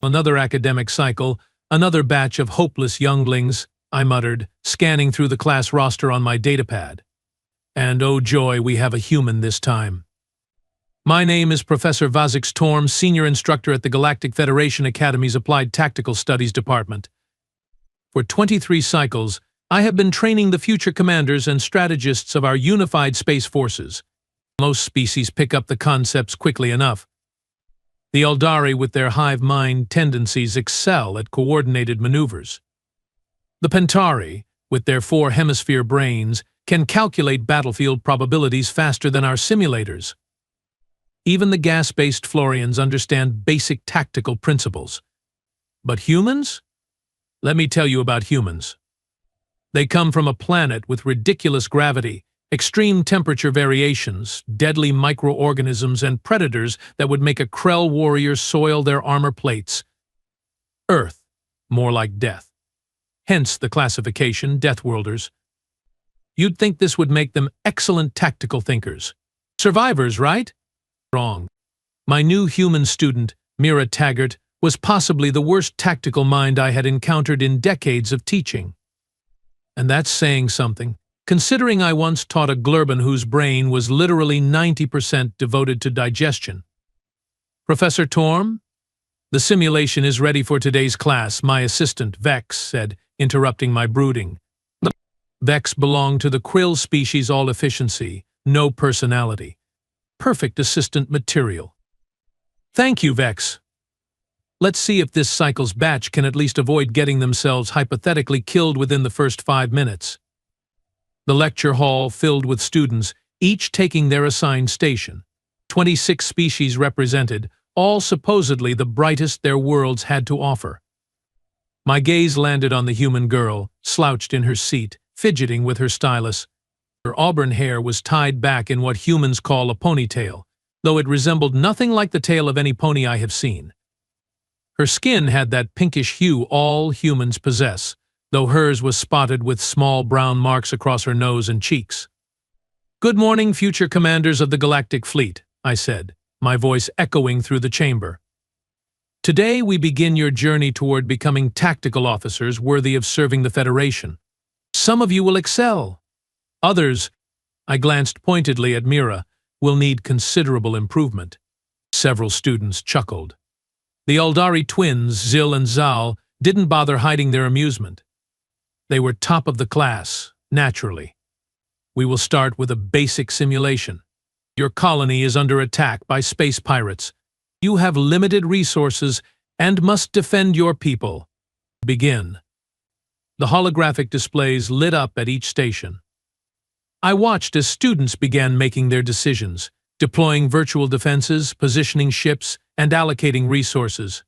Another academic cycle, another batch of hopeless younglings, I muttered, scanning through the class roster on my datapad. And oh joy, we have a human this time. My name is Professor Vazix Torm, Senior Instructor at the Galactic Federation Academy's Applied Tactical Studies Department. For 23 cycles, I have been training the future commanders and strategists of our unified space forces. Most species pick up the concepts quickly enough. The Eldari, with their hive mind tendencies, excel at coordinated maneuvers. The Pentari, with their four-hemisphere brains, can calculate battlefield probabilities faster than our simulators. Even the gas-based Florians understand basic tactical principles. But humans? Let me tell you about humans. They come from a planet with ridiculous gravity, extreme temperature variations, deadly microorganisms, and predators that would make a Krell warrior soil their armor plates. Earth, more like death. Hence the classification, Deathworlders. You'd think this would make them excellent tactical thinkers. Survivors, right? Wrong. My new human student, Mira Taggart, was possibly the worst tactical mind I had encountered in decades of teaching. And that's saying something, considering I once taught a Glurban whose brain was literally 90% devoted to digestion. Professor Torm? The simulation is ready for today's class, my assistant, Vex, said, interrupting my brooding. Vex belonged to the krill species all efficiency, no personality. Perfect assistant material. Thank you, Vex. Let's see if this cycle's batch can at least avoid getting themselves hypothetically killed within the first 5 minutes. The lecture hall filled with students, each taking their assigned station. 26 species represented, all supposedly the brightest their worlds had to offer. My gaze landed on the human girl, slouched in her seat, fidgeting with her stylus. Her auburn hair was tied back in what humans call a ponytail, though it resembled nothing like the tail of any pony I have seen. Her skin had that pinkish hue all humans possess, though hers was spotted with small brown marks across her nose and cheeks. "Good morning, future commanders of the Galactic Fleet," I said, my voice echoing through the chamber. "Today we begin your journey toward becoming tactical officers worthy of serving the Federation. Some of you will excel. Others," I glanced pointedly at Mira, "will need considerable improvement." Several students chuckled. The Eldari twins, Zil and Zal, didn't bother hiding their amusement. They were top of the class, naturally. We will start with a basic simulation. Your colony is under attack by space pirates. You have limited resources and must defend your people. Begin. The holographic displays lit up at each station. I watched as students began making their decisions, deploying virtual defenses, positioning ships, and allocating resources.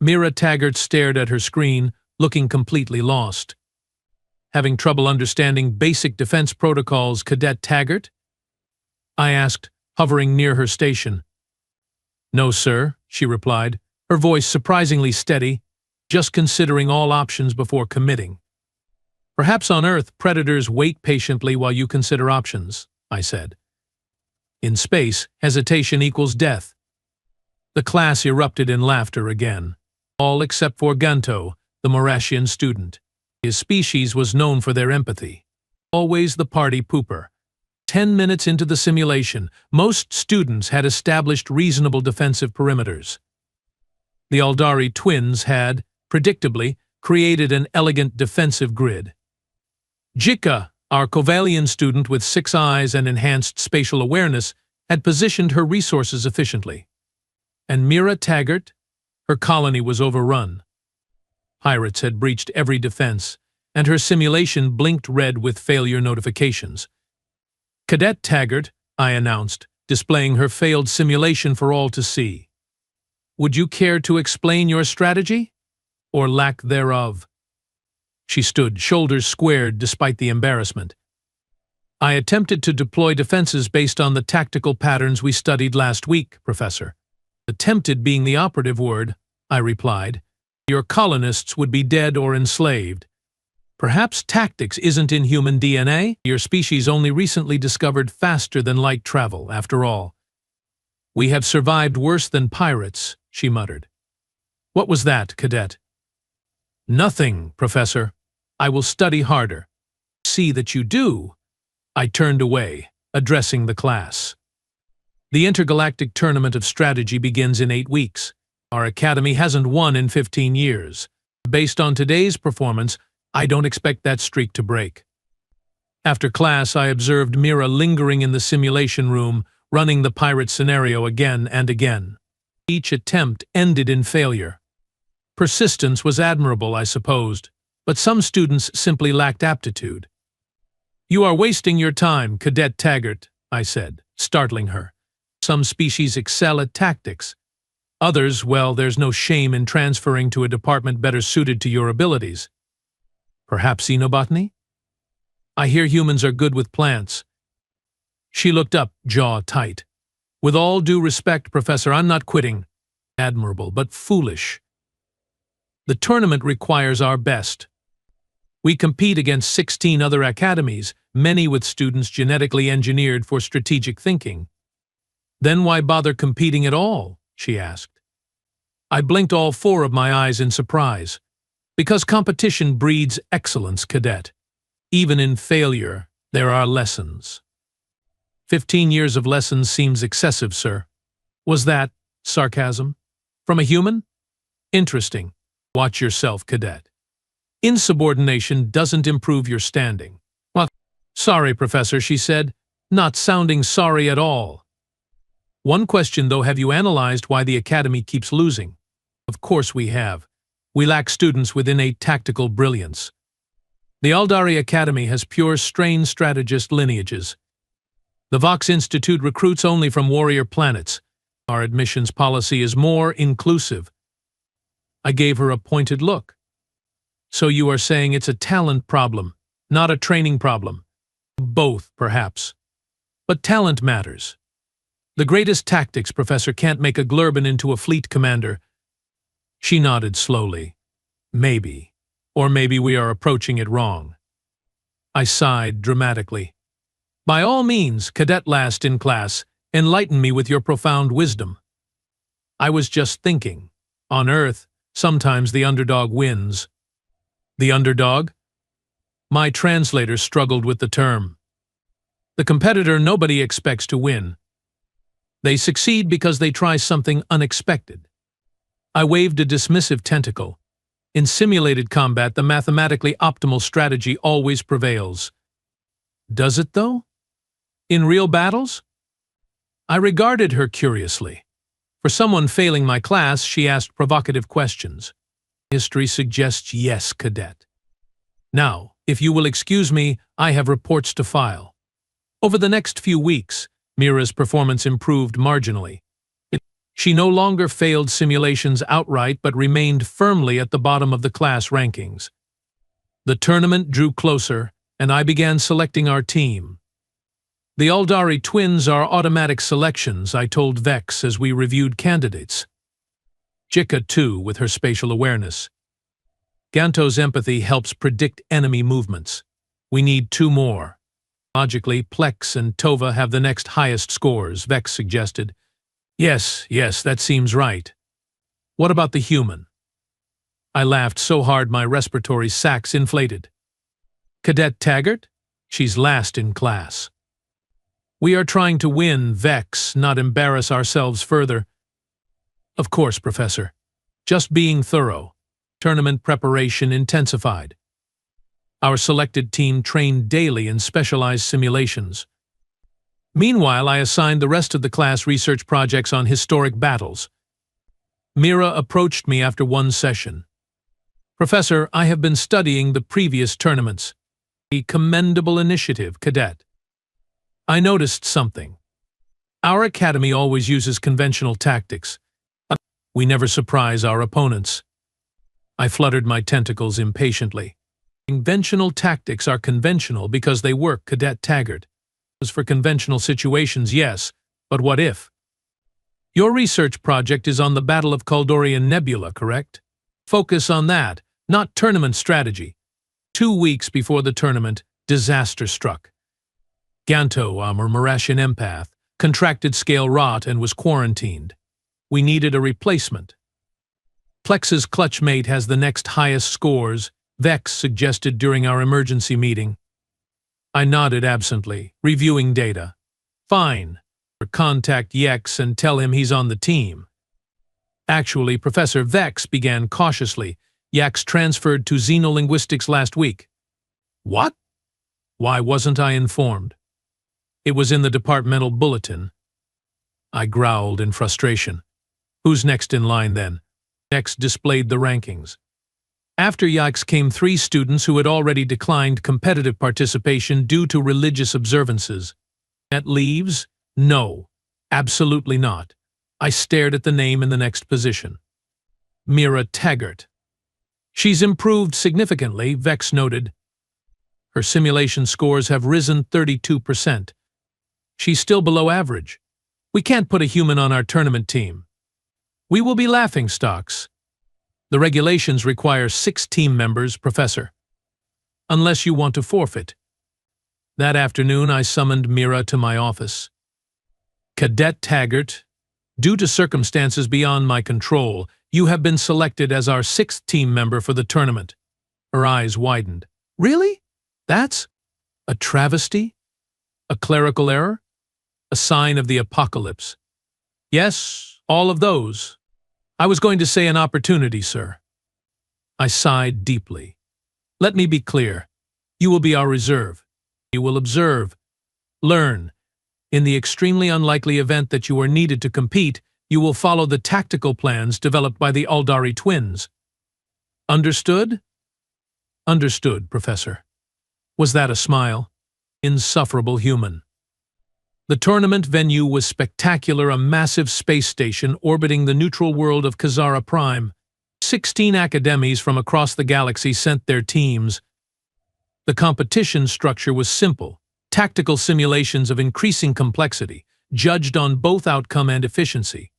Mira Taggart stared at her screen, looking completely lost. "Having trouble understanding basic defense protocols, Cadet Taggart?" I asked, hovering near her station. "No, sir," she replied, her voice surprisingly steady, "just considering all options before committing." "Perhaps on Earth, predators wait patiently while you consider options," I said. "In space, hesitation equals death." The class erupted in laughter again, all except for Gunto, the Morashian student. His species was known for their empathy. Always the party pooper. 10 minutes into the simulation, most students had established reasonable defensive perimeters. The Eldari twins had, predictably, created an elegant defensive grid. Jika, our Kovalian student with 6 eyes and enhanced spatial awareness, had positioned her resources efficiently. And Mira Taggart? Her colony was overrun. Pirates had breached every defense, and her simulation blinked red with failure notifications. "Cadet Taggart," I announced, displaying her failed simulation for all to see. "Would you care to explain your strategy? Or lack thereof?" She stood, shoulders squared despite the embarrassment. "I attempted to deploy defenses based on the tactical patterns we studied last week, Professor." "Attempted being the operative word," I replied. "Your colonists would be dead or enslaved. Perhaps tactics isn't in human DNA. Your species only recently discovered faster-than-light travel, after all." "We have survived worse than pirates," she muttered. What was that, cadet? Nothing, Professor. I will study harder. See that you do. I turned away, addressing the class. The intergalactic tournament of strategy begins in 8 weeks. Our academy hasn't won in 15 years. Based on today's performance, I don't expect that streak to break. After class, I observed Mira lingering in the simulation room, running the pirate scenario again and again. Each attempt ended in failure. Persistence was admirable, I supposed, but some students simply lacked aptitude. "You are wasting your time, Cadet Taggart," I said, startling her. "Some species excel at tactics. Others, well, there's no shame in transferring to a department better suited to your abilities. Perhaps xenobotany? I hear humans are good with plants." She looked up, jaw tight. "With all due respect, Professor, I'm not quitting." Admirable, but foolish. The tournament requires our best. We compete against 16 other academies, many with students genetically engineered for strategic thinking. "Then why bother competing at all?" she asked. I blinked all 4 of my eyes in surprise. "Because competition breeds excellence, cadet. Even in failure, there are lessons." 15 years of lessons seems excessive, sir. Was that sarcasm? From a human? Interesting. Watch yourself, cadet. Insubordination doesn't improve your standing. "Well, sorry, Professor," she said, not sounding sorry at all. "One question, though, have you analyzed why the academy keeps losing?" "Of course we have. We lack students with innate tactical brilliance. The Aldari Academy has pure strain strategist lineages. The Vox Institute recruits only from warrior planets. Our admissions policy is more inclusive." I gave her a pointed look. "So you are saying it's a talent problem, not a training problem?" "Both, perhaps. But talent matters. The greatest tactics professor can't make a Glurban into a fleet commander." She nodded slowly. "Maybe. Or maybe we are approaching it wrong." I sighed dramatically. "By all means, cadet last in class, enlighten me with your profound wisdom." I was just thinking. On Earth, sometimes the underdog wins. The underdog? My translator struggled with the term. The competitor nobody expects to win. They succeed because they try something unexpected. I waved a dismissive tentacle. In simulated combat, the mathematically optimal strategy always prevails. Does it, though? In real battles? I regarded her curiously. For someone failing my class, she asked provocative questions. History suggests yes, cadet. Now, if you will excuse me, I have reports to file. Over the next few weeks, Mira's performance improved marginally. She no longer failed simulations outright but remained firmly at the bottom of the class rankings. The tournament drew closer, and I began selecting our team. "The Aldari twins are automatic selections," I told Vex as we reviewed candidates. Jika, too, with her spatial awareness. Ganto's empathy helps predict enemy movements. We need 2 more. Logically, Plex and Tova have the next highest scores, Vex suggested. Yes, that seems right. What about the human? I laughed so hard my respiratory sacs inflated. Cadet Taggart? She's last in class. We are trying to win, Vex, not embarrass ourselves further. Of course, Professor. Just being thorough. Tournament preparation intensified. Our selected team trained daily in specialized simulations. Meanwhile, I assigned the rest of the class research projects on historic battles. Mira approached me after one session. "Professor, I have been studying the previous tournaments. A commendable initiative, cadet. I noticed something. Our academy always uses conventional tactics. We never surprise our opponents." I fluttered my tentacles impatiently. "Conventional tactics are conventional because they work, Cadet Taggart. As for conventional situations, yes, but what if? Your research project is on the Battle of Kaldorian Nebula, correct? Focus on that, not tournament strategy." 2 weeks before the tournament, disaster struck. Ganto, our Marashian empath, contracted scale rot and was quarantined. We needed a replacement. Plex's clutch mate has the next highest scores, Vex suggested during our emergency meeting. I nodded absently, reviewing data. Fine. Contact Yex and tell him he's on the team. Actually, Professor Vex began cautiously. Yex transferred to xenolinguistics last week. What? Why wasn't I informed? It was in the departmental bulletin. I growled in frustration. Who's next in line then? Yex displayed the rankings. After Yex came 3 students who had already declined competitive participation due to religious observances. At leaves? No, absolutely not. I stared at the name in the next position. Mira Taggart. She's improved significantly, Vex noted. Her simulation scores have risen 32%. She's still below average. We can't put a human on our tournament team. We will be laughingstocks. The regulations require 6 team members, Professor. Unless you want to forfeit. That afternoon, I summoned Mira to my office. Cadet Taggart, due to circumstances beyond my control, you have been selected as our 6th team member for the tournament. Her eyes widened. Really? That's a travesty? A clerical error? A sign of the apocalypse? Yes, all of those. I was going to say an opportunity, sir. I sighed deeply. Let me be clear. You will be our reserve. You will observe, learn. In the extremely unlikely event that you are needed to compete, you will follow the tactical plans developed by the Aldari twins. Understood? Understood, Professor. Was that a smile? Insufferable human. The tournament venue was spectacular, a massive space station orbiting the neutral world of Kazara Prime. 16 academies from across the galaxy sent their teams. The competition structure was simple, tactical simulations of increasing complexity, judged on both outcome and efficiency.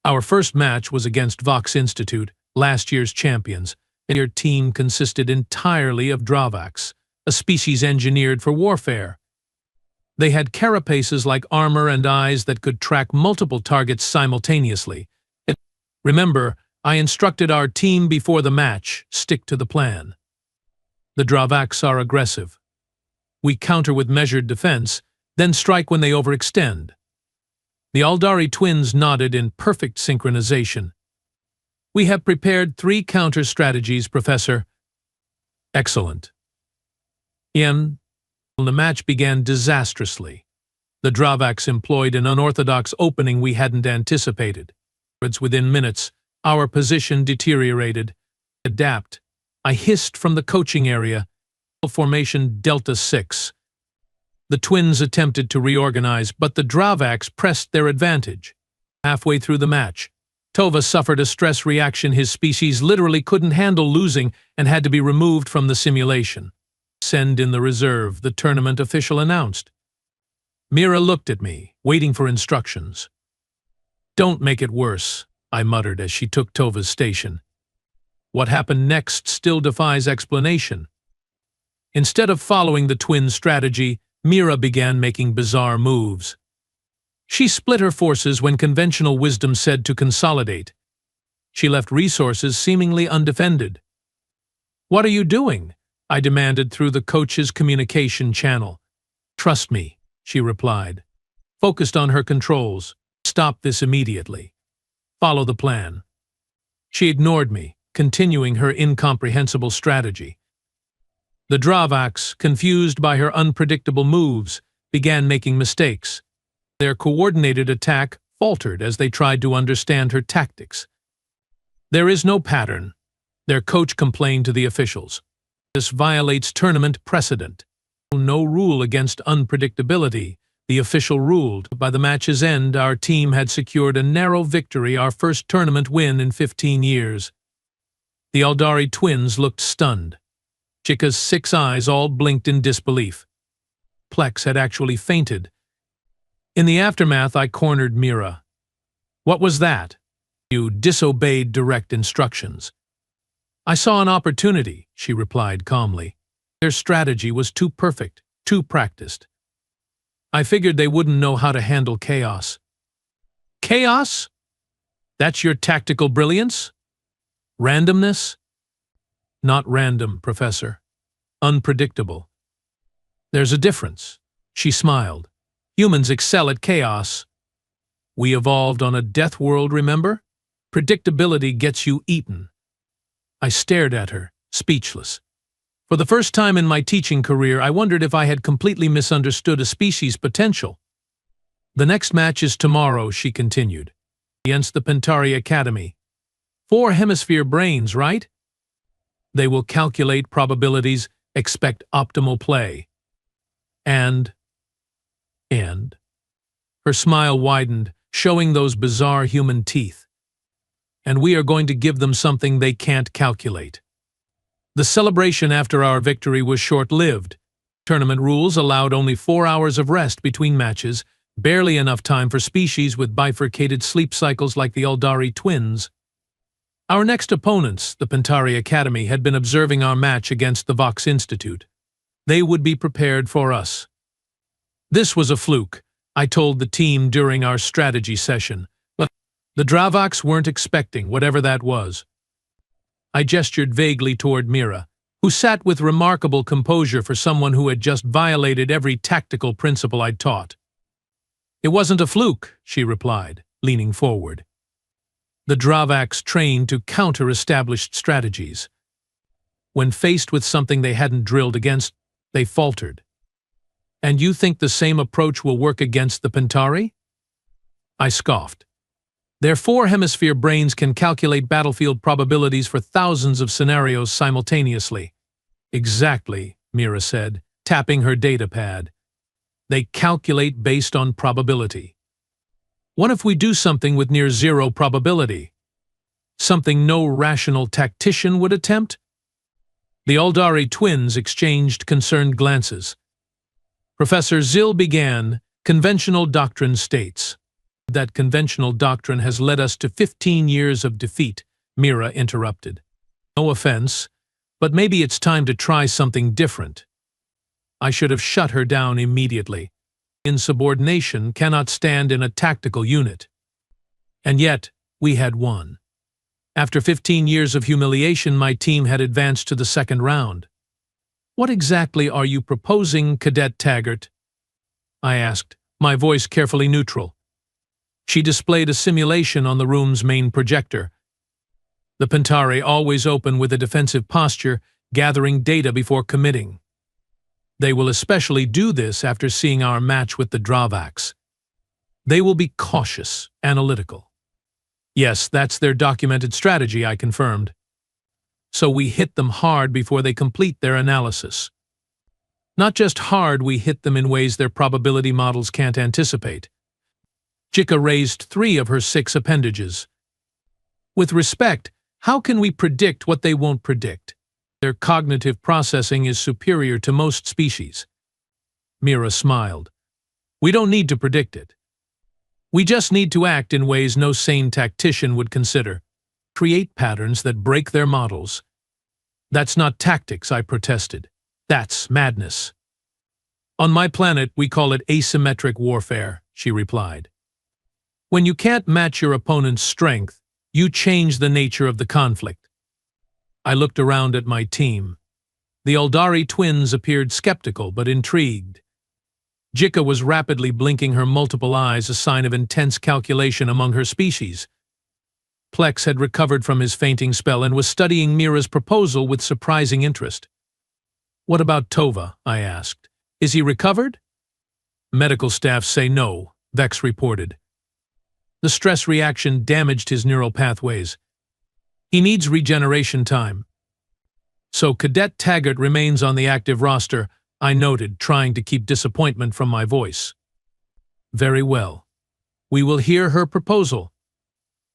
Our first match was against Vox Institute, last year's champions. Their team consisted entirely of Dravaks, a species engineered for warfare. They had carapaces like armor and eyes that could track multiple targets simultaneously. Remember, I instructed our team before the match, stick to the plan. The Dravaks are aggressive. We counter with measured defense, then strike when they overextend. The Aldari twins nodded in perfect synchronization. We have prepared 3 counter strategies, Professor. Excellent. The match began disastrously. The Dravaks employed an unorthodox opening we hadn't anticipated. Within minutes, our position deteriorated. Adapt. I hissed from the coaching area. Formation Delta 6. The twins attempted to reorganize, but the Dravaks pressed their advantage. Halfway through the match, Tova suffered a stress reaction. His species literally couldn't handle losing and had to be removed from the simulation. Send in the reserve, the tournament official announced. Mira looked at me, waiting for instructions. Don't make it worse, I muttered as she took Tova's station. What happened next still defies explanation. Instead of following the twin strategy, Mira began making bizarre moves. She split her forces when conventional wisdom said to consolidate. She left resources seemingly undefended. What are you doing? I demanded through the coach's communication channel. Trust me, she replied. Focused on her controls. Stop this immediately. Follow the plan. She ignored me, continuing her incomprehensible strategy. The Dravaks, confused by her unpredictable moves, began making mistakes. Their coordinated attack faltered as they tried to understand her tactics. There is no pattern, their coach complained to the officials. This violates tournament precedent. No rule against unpredictability, the official ruled. By the match's end, our team had secured a narrow victory, our first tournament win in 15 years. The Aldari twins looked stunned. Chica's 6 eyes all blinked in disbelief. Plex had actually fainted. In the aftermath, I cornered Mira. What was that? You disobeyed direct instructions. I saw an opportunity, she replied calmly. Their strategy was too perfect, too practiced. I figured they wouldn't know how to handle chaos. Chaos? That's your tactical brilliance? Randomness? Not random, Professor. Unpredictable. There's a difference. She smiled. Humans excel at chaos. We evolved on a death world, remember? Predictability gets you eaten. I stared at her, speechless. For the first time in my teaching career, I wondered if I had completely misunderstood a species' potential. The next match is tomorrow, she continued, against the Pentari Academy. 4 hemisphere brains, right? They will calculate probabilities, expect optimal play. And her smile widened, showing those bizarre human teeth. And we are going to give them something they can't calculate. The celebration after our victory was short-lived. Tournament rules allowed only 4 hours of rest between matches, barely enough time for species with bifurcated sleep cycles like the Aldari twins. Our next opponents, the Pentari Academy, had been observing our match against the Vox Institute. They would be prepared for us. This was a fluke, I told the team during our strategy session, but the Dravox weren't expecting whatever that was. I gestured vaguely toward Mira, who sat with remarkable composure for someone who had just violated every tactical principle I'd taught. It wasn't a fluke, she replied, leaning forward. The Dravox trained to counter established strategies. When faced with something they hadn't drilled against, they faltered. And you think the same approach will work against the Pentari? I scoffed. Their 4 hemisphere brains can calculate battlefield probabilities for thousands of scenarios simultaneously. Exactly, Mira said, tapping her data pad. They calculate based on probability. What if we do something with near zero probability? Something no rational tactician would attempt? The Aldari twins exchanged concerned glances. Professor Zill began, conventional doctrine states. That conventional doctrine has led us to 15 years of defeat, Mira interrupted. No offense, but maybe it's time to try something different. I should have shut her down immediately. Insubordination cannot stand in a tactical unit. And yet, we had won. After 15 years of humiliation, my team had advanced to the second round. What exactly are you proposing, Cadet Taggart? I asked, my voice carefully neutral. She displayed a simulation on the room's main projector. The Pentari always open with a defensive posture, gathering data before committing. They will especially do this after seeing our match with the Dravox. They will be cautious, analytical. Yes, that's their documented strategy, I confirmed. So we hit them hard before they complete their analysis. Not just hard, we hit them in ways their probability models can't anticipate. Jika raised 3 of her 6 appendages. With respect, how can we predict what they won't predict? Their cognitive processing is superior to most species. Mira smiled. We don't need to predict it. We just need to act in ways no sane tactician would consider. Create patterns that break their models. That's not tactics, I protested. That's madness. On my planet, we call it asymmetric warfare, she replied. When you can't match your opponent's strength, you change the nature of the conflict. I looked around at my team. The Aldari twins appeared skeptical but intrigued. Jika was rapidly blinking her multiple eyes, a sign of intense calculation among her species. Plex had recovered from his fainting spell and was studying Mira's proposal with surprising interest. What about Tova? I asked. Is he recovered? Medical staff say no, Vex reported. The stress reaction damaged his neural pathways. He needs regeneration time. So Cadet Taggart remains on the active roster, I noted, trying to keep disappointment from my voice. Very well. We will hear her proposal.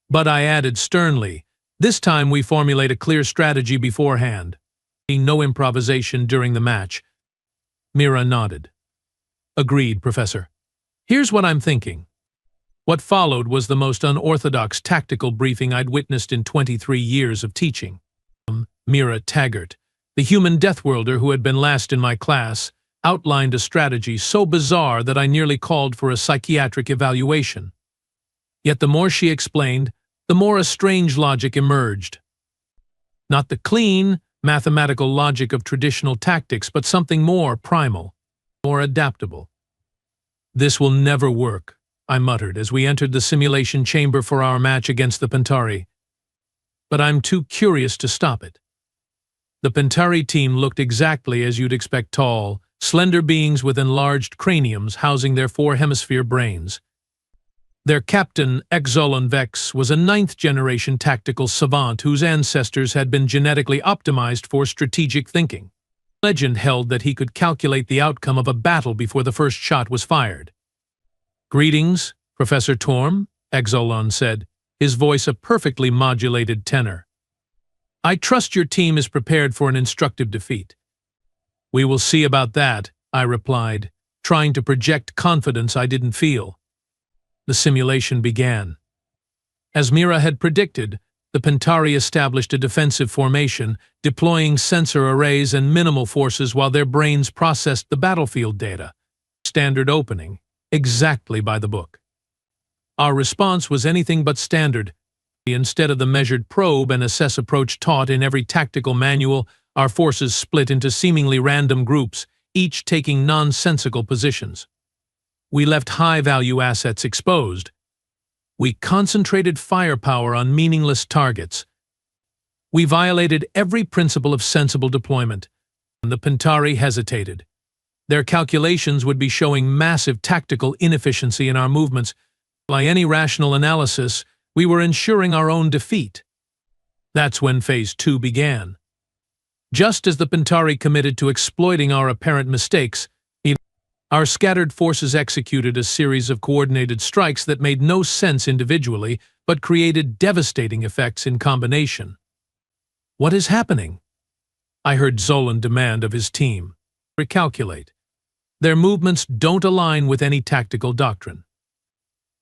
But I added sternly, this time we formulate a clear strategy beforehand. No improvisation during the match. Mira nodded. Agreed, Professor. Here's what I'm thinking. What followed was the most unorthodox tactical briefing I'd witnessed in 23 years of teaching. Mira Taggart, the human Deathworlder who had been last in my class, outlined a strategy so bizarre that I nearly called for a psychiatric evaluation. Yet the more she explained, the more a strange logic emerged. Not the clean, mathematical logic of traditional tactics, but something more primal, more adaptable. "This will never work," I muttered as we entered the simulation chamber for our match against the Pentari. But I'm too curious to stop it. The Pentari team looked exactly as you'd expect: tall, slender beings with enlarged craniums housing their four-hemisphere brains. Their captain, Exolon Vex, was a ninth-generation tactical savant whose ancestors had been genetically optimized for strategic thinking. Legend held that he could calculate the outcome of a battle before the first shot was fired. "Greetings, Professor Torm," Exolon said, his voice a perfectly modulated tenor. "I trust your team is prepared for an instructive defeat." "We will see about that," I replied, trying to project confidence I didn't feel. The simulation began. As Mira had predicted, the Pentari established a defensive formation, deploying sensor arrays and minimal forces while their brains processed the battlefield data. Standard opening, exactly by the book. Our response was anything but standard. Instead of the measured probe and assess approach taught in every tactical manual, our forces split into seemingly random groups, each taking nonsensical positions. We left high-value assets exposed. We concentrated firepower on meaningless targets. We violated every principle of sensible deployment. The Pentari hesitated. Their calculations would be showing massive tactical inefficiency in our movements. By any rational analysis, we were ensuring our own defeat. That's when Phase 2 began. Just as the Pentari committed to exploiting our apparent mistakes, our scattered forces executed a series of coordinated strikes that made no sense individually, but created devastating effects in combination. "What is happening?" I heard Zolan demand of his team. "Recalculate. Their movements don't align with any tactical doctrine."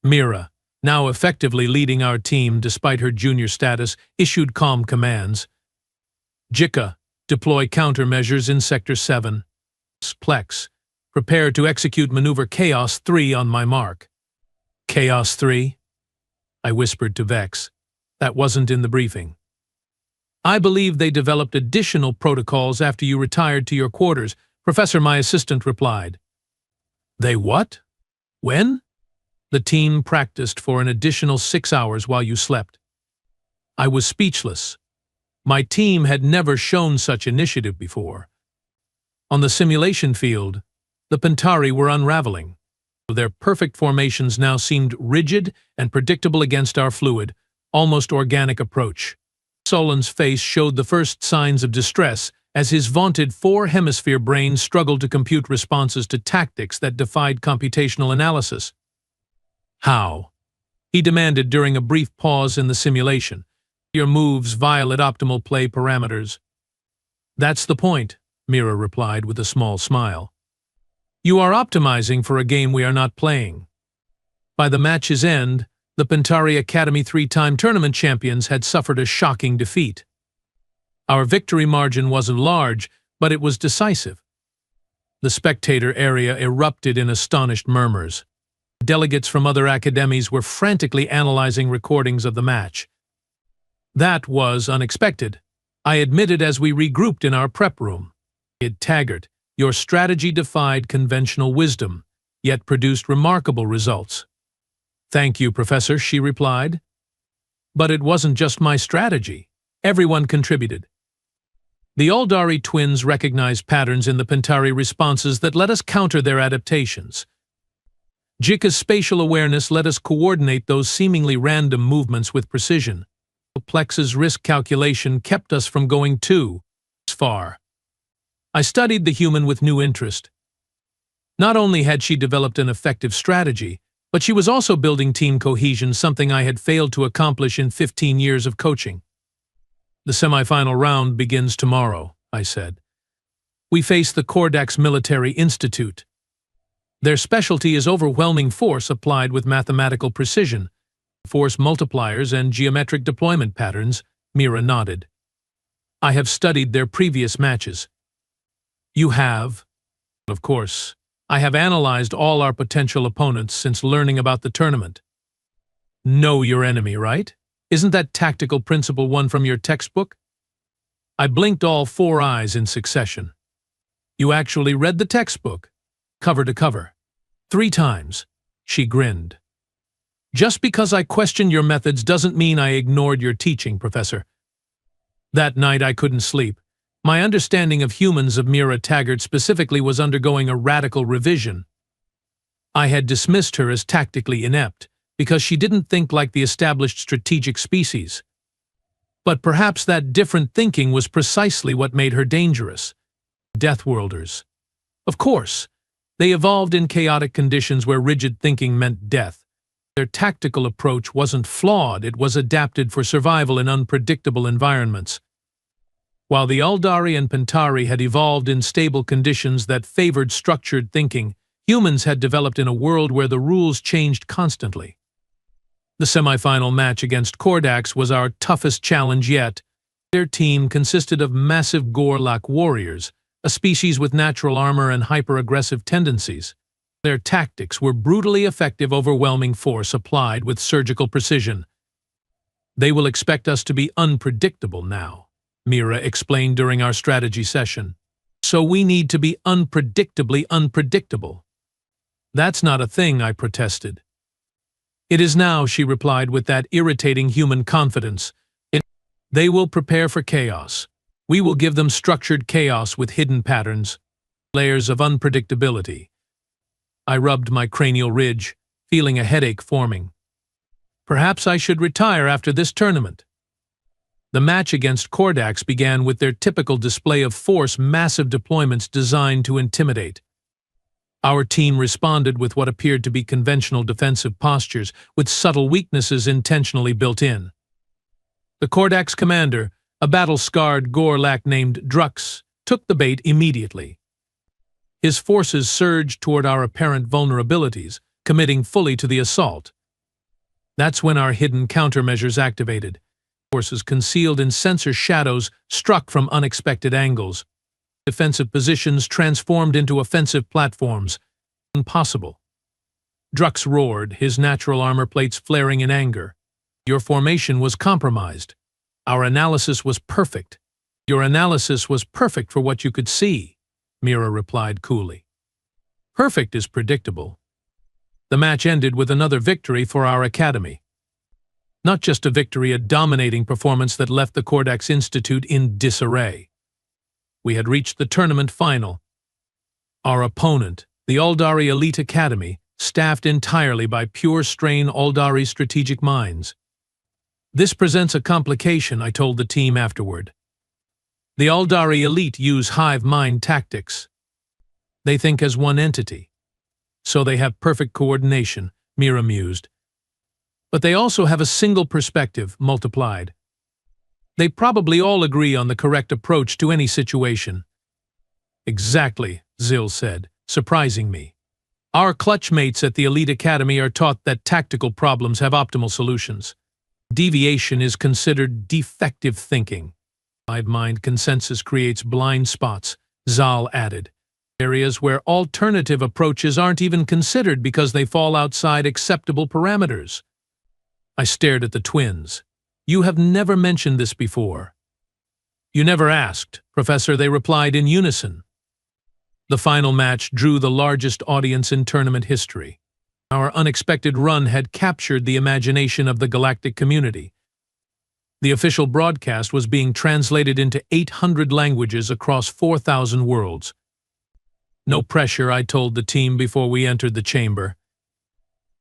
Mira, now effectively leading our team despite her junior status, issued calm commands. "Jika, deploy countermeasures in Sector 7. Plex, prepare to execute Maneuver Chaos 3 on my mark." "Chaos 3? I whispered to Vex. "That wasn't in the briefing." "I believe they developed additional protocols after you retired to your quarters," Professor, my assistant, replied. "They what? When?" "The team practiced for an additional 6 hours while you slept." I was speechless. My team had never shown such initiative before. On the simulation field, the Pentari were unraveling. Their perfect formations now seemed rigid and predictable against our fluid, almost organic approach. Solan's face showed the first signs of distress as his vaunted four-hemisphere brain struggled to compute responses to tactics that defied computational analysis. "How?" he demanded during a brief pause in the simulation. "Your moves violate optimal play parameters." "That's the point," Mira replied with a small smile. "You are optimizing for a game we are not playing." By the match's end, the Pentari Academy 3-time tournament champions had suffered a shocking defeat. Our victory margin wasn't large, but it was decisive. The spectator area erupted in astonished murmurs. Delegates from other academies were frantically analyzing recordings of the match. "That was unexpected," I admitted as we regrouped in our prep room. "Taggart, your strategy defied conventional wisdom, yet produced remarkable results." "Thank you, Professor," she replied. "But it wasn't just my strategy. Everyone contributed." The Aldari twins recognized patterns in the Pentari responses that let us counter their adaptations. Jika's spatial awareness let us coordinate those seemingly random movements with precision. Plex's risk calculation kept us from going too far. I studied the human with new interest. Not only had she developed an effective strategy, but she was also building team cohesion, something I had failed to accomplish in 15 years of coaching. "The semifinal round begins tomorrow," I said. "We face the Kordax Military Institute. Their specialty is overwhelming force applied with mathematical precision, force multipliers and geometric deployment patterns." Mira nodded. "I have studied their previous matches." "You have?" "Of course. I have analyzed all our potential opponents since learning about the tournament." "Know your enemy, right? Isn't that tactical principle one from your textbook?" I blinked all four eyes in succession. You actually read the textbook, cover to cover. 3 times, she grinned. Just because I questioned your methods doesn't mean I ignored your teaching, Professor. That night I couldn't sleep. My understanding of humans of Mira Taggart specifically was undergoing a radical revision. I had dismissed her as tactically inept because she didn't think like the established strategic species. But perhaps that different thinking was precisely what made her dangerous. Deathworlders. Of course, they evolved in chaotic conditions where rigid thinking meant death. Their tactical approach wasn't flawed, it was adapted for survival in unpredictable environments. While the Aldari and Pentari had evolved in stable conditions that favored structured thinking, humans had developed in a world where the rules changed constantly. The semifinal match against Kordax was our toughest challenge yet. Their team consisted of massive Gorlak warriors, a species with natural armor and hyper-aggressive tendencies. Their tactics were brutally effective, overwhelming force applied with surgical precision. They will expect us to be unpredictable now, Mira explained during our strategy session. So we need to be unpredictably unpredictable. That's not a thing, I protested. It is now, she replied with that irritating human confidence. They will prepare for chaos. We will give them structured chaos with hidden patterns, layers of unpredictability. I rubbed my cranial ridge, feeling a headache forming. Perhaps I should retire after this tournament. The match against Kordax began with their typical display of force, massive deployments designed to intimidate. Our team responded with what appeared to be conventional defensive postures, with subtle weaknesses intentionally built in. The Kordax commander, a battle-scarred Gorlak named Drux, took the bait immediately. His forces surged toward our apparent vulnerabilities, committing fully to the assault. That's when our hidden countermeasures activated. Forces concealed in sensor shadows struck from unexpected angles. Defensive positions transformed into offensive platforms. Impossible. Drux roared, his natural armor plates flaring in anger. Your formation was compromised. Our analysis was perfect. Your analysis was perfect for what you could see, Mira replied coolly. Perfect is predictable. The match ended with another victory for our academy. Not just a victory, a dominating performance that left the Kordax Institute in disarray. We had reached the tournament final. Our opponent, the Aldari Elite Academy, staffed entirely by pure-strain Aldari strategic minds. This presents a complication, I told the team afterward. The Aldari Elite use hive mind tactics. They think as one entity. So they have perfect coordination, Mira mused. But they also have a single perspective, multiplied. They probably all agree on the correct approach to any situation. Exactly, Zil said, surprising me. Our clutch mates at the Elite Academy are taught that tactical problems have optimal solutions. Deviation is considered defective thinking. Hive mind consensus creates blind spots, Zal added. Areas where alternative approaches aren't even considered because they fall outside acceptable parameters. I stared at the twins. You have never mentioned this before. You never asked, Professor, they replied in unison. The final match drew the largest audience in tournament history. Our unexpected run had captured the imagination of the galactic community. The official broadcast was being translated into 800 languages across 4,000 worlds. No pressure, I told the team before we entered the chamber.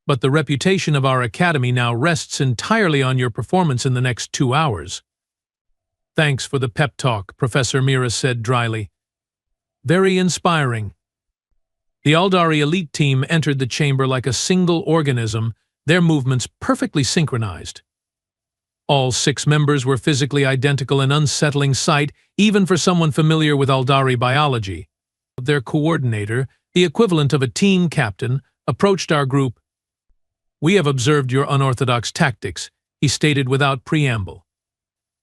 But the reputation of our academy now rests entirely on your performance in the next 2 hours. Thanks for the pep talk, Professor Mira said dryly. Very inspiring. The Aldari Elite team entered the chamber like a single organism, their movements perfectly synchronized. All 6 members were physically identical, an unsettling sight, even for someone familiar with Aldari biology. Their coordinator, the equivalent of a team captain, approached our group. We have observed your unorthodox tactics, he stated without preamble.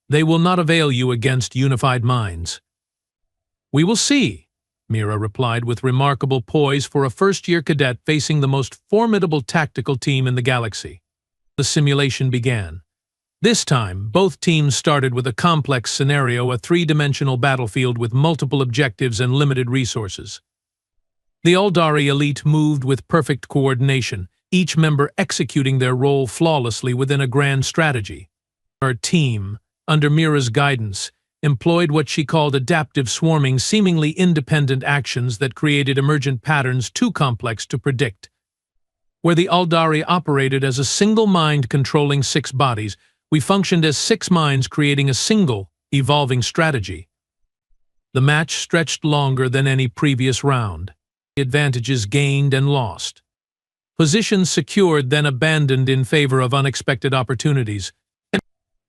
They will not avail you against unified minds. We will see, Mira replied with remarkable poise for a first-year cadet facing the most formidable tactical team in the galaxy. The simulation began. This time, both teams started with a complex scenario, a three-dimensional battlefield with multiple objectives and limited resources. The Aldari elite moved with perfect coordination, each member executing their role flawlessly within a grand strategy. Our team, under Mira's guidance, employed what she called adaptive swarming, seemingly independent actions that created emergent patterns too complex to predict. Where the Aldari operated as a single mind controlling 6 bodies, we functioned as 6 minds creating a single, evolving strategy. The match stretched longer than any previous round. Advantages gained and lost. Positions secured then abandoned in favor of unexpected opportunities.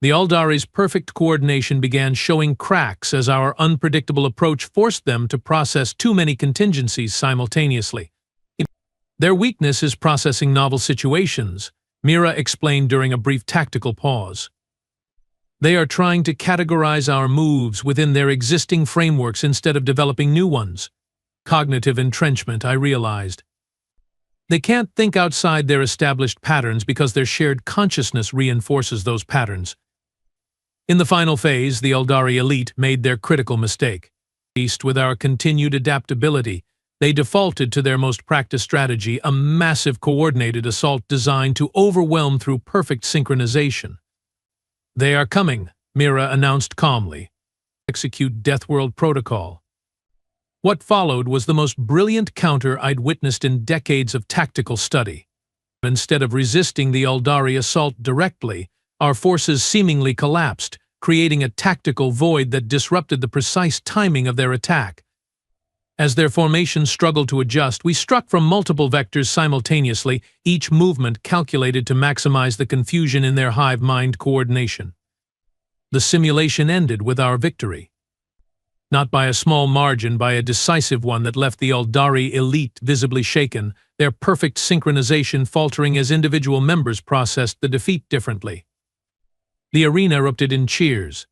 The Aldari's perfect coordination began showing cracks as our unpredictable approach forced them to process too many contingencies simultaneously. Their weakness is processing novel situations, Mira explained during a brief tactical pause. They are trying to categorize our moves within their existing frameworks instead of developing new ones. Cognitive entrenchment, I realized. They can't think outside their established patterns because their shared consciousness reinforces those patterns. In the final phase, the Aldari elite made their critical mistake. With our continued adaptability, they defaulted to their most practiced strategy, a massive coordinated assault designed to overwhelm through perfect synchronization. They are coming, Mira announced calmly. Execute Deathworld protocol. What followed was the most brilliant counter I'd witnessed in decades of tactical study. Instead of resisting the Aldari assault directly, our forces seemingly collapsed, creating a tactical void that disrupted the precise timing of their attack. As their formation struggled to adjust, we struck from multiple vectors simultaneously, each movement calculated to maximize the confusion in their hive mind coordination. The simulation ended with our victory. Not by a small margin, by a decisive one that left the Aldari elite visibly shaken, their perfect synchronization faltering as individual members processed the defeat differently. The arena erupted in cheers.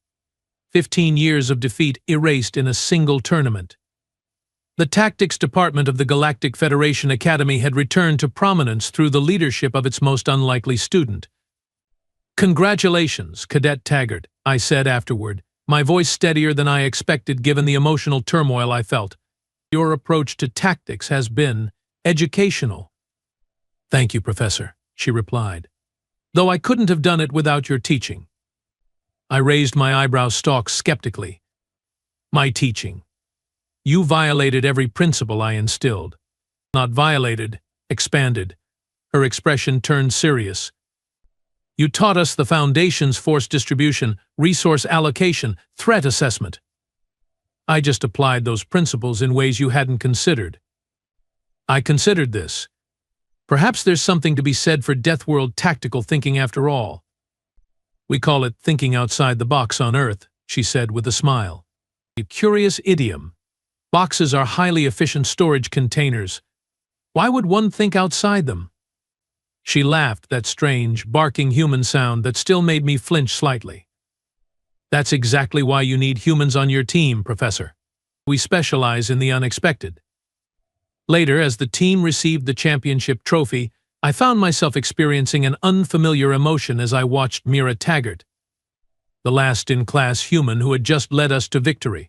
15 years of defeat erased in a single tournament. The Tactics Department of the Galactic Federation Academy had returned to prominence through the leadership of its most unlikely student. "Congratulations, Cadet Taggart," I said afterward, my voice steadier than I expected given the emotional turmoil I felt. "Your approach to tactics has been educational." "Thank you, Professor," she replied, "though I couldn't have done it without your teaching." I raised my eyebrows stalks skeptically. "My teaching? You violated every principle I instilled." "Not violated, expanded." Her expression turned serious. "You taught us the foundations: force distribution, resource allocation, threat assessment. I just applied those principles in ways you hadn't considered." "I considered this. Perhaps there's something to be said for Deathworld tactical thinking after all." "We call it thinking outside the box on Earth," she said with a smile. "A curious idiom. Boxes are highly efficient storage containers. Why would one think outside them?" She laughed, that strange, barking human sound that still made me flinch slightly. "That's exactly why you need humans on your team, Professor. We specialize in the unexpected." Later, as the team received the championship trophy, I found myself experiencing an unfamiliar emotion as I watched Mira Taggart, the last in-class human who had just led us to victory.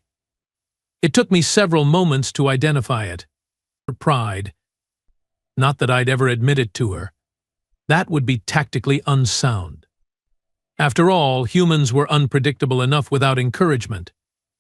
It took me several moments to identify it. Her pride. Not that I'd ever admit it to her. That would be tactically unsound. After all, humans were unpredictable enough without encouragement.